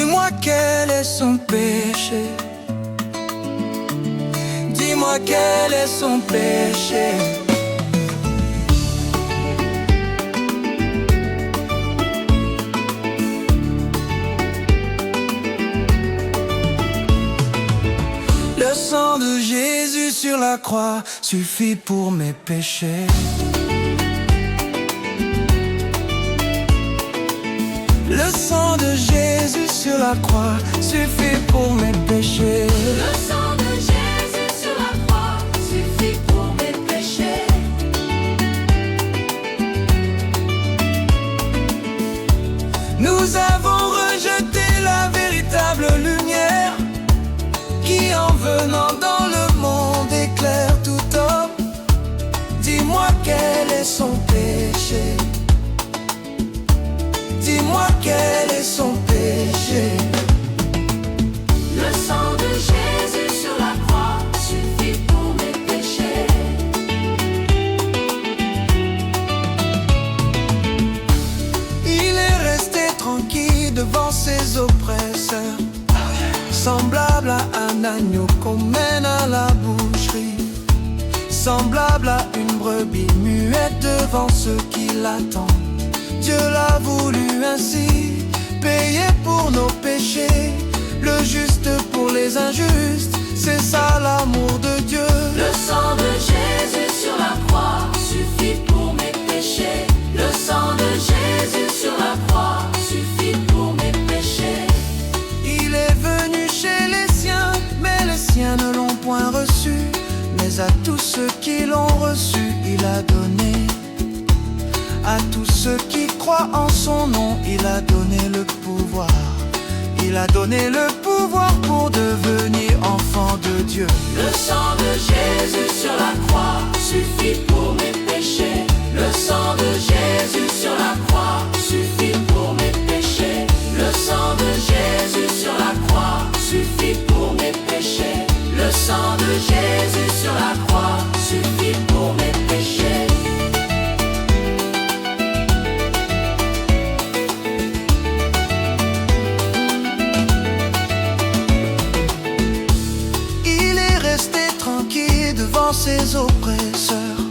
Dis-moi quel est son péché. Dis-moi quel est son péché. Le sang de Jésus sur la croix suffit pour mes péchés. Le sang de Jésus sur la croix suffit pour mes péchés. Le sang de Jésus sur la croix suffit pour mes péchés. Nous avons rejeté la véritable lumière qui, en venant dans le monde, éclaire tout homme. Dis-moi quel est son péché. Dis-moi quel est son péché. Le sang de Jésus sur la croix suffit pour mes péchés. Il est resté tranquille devant ses oppresseurs, semblable à un agneau qu'on mène à la boucherie, semblable à une brebis muette devant ceux qui l'attendent. Dieu l'a voulu ainsi, payer pour nos péchés, le juste pour les injustes, c'est ça l'amour de Dieu. Le sang de Jésus sur la croix suffit pour mes péchés. Le sang de Jésus sur la croix suffit pour mes péchés. Il est venu chez les siens, mais les siens ne l'ont point reçu. Mais à tous ceux qui l'ont reçu, il a donné. À tous ceux qui croient en son nom, il a donné le pouvoir. Il a donné le pouvoir pour devenir enfant de Dieu. Le sang de Jésus sur la croix suffit pour mes péchés. Le sang de Jésus sur la croix suffit pour mes péchés. Le sang de Jésus sur la croix suffit pour mes péchés. Le sang de Jésus sur la croix suffit pour mes péchés. Devant ses oppresseurs,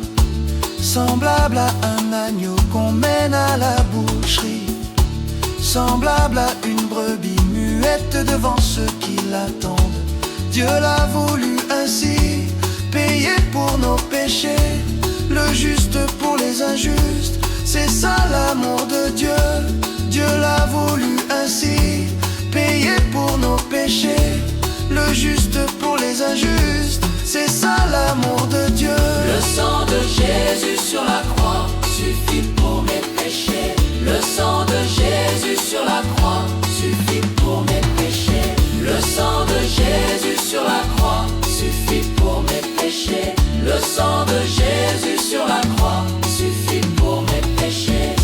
semblable à un agneau qu'on mène à la boucherie, semblable à une brebis muette devant ceux qui l'attendent. Dieu l'a voulu ainsi, payer pour nos péchés, le juste pour les injustes, c'est ça l'amour de Dieu. Dieu l'a voulu ainsi, payer pour nos péchés, le juste pour les injustes, c'est ça l'amour de Dieu. Le sang de Jésus sur la croix suffit pour mes péchés. Le sang de Jésus sur la croix suffit pour mes péchés. Le sang de Jésus sur la croix suffit pour mes péchés. Le sang de Jésus sur la croix suffit pour mes péchés.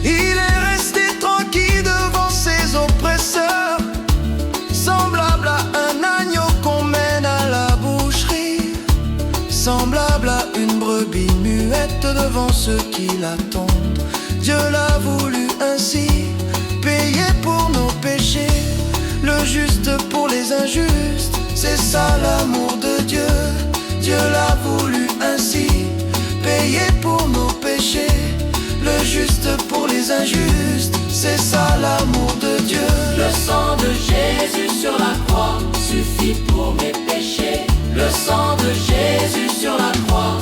Il est resté tranquille devant ses oppresseurs, semblable à un agneau qu'on mène à la boucherie, semblable à une brebis muette devant ceux qui l'attendent. Dieu l'a voulu ainsi, payer pour nos péchés, le juste pour les injustes, c'est ça l'amour de Dieu. Dieu l'a voulu ainsi, payer pour nos péchés, le juste pour les injustes, c'est ça l'amour de Dieu. Le sang de Jésus sur la croix suffit pour mes péchés. Le sang de Jésus sur la croix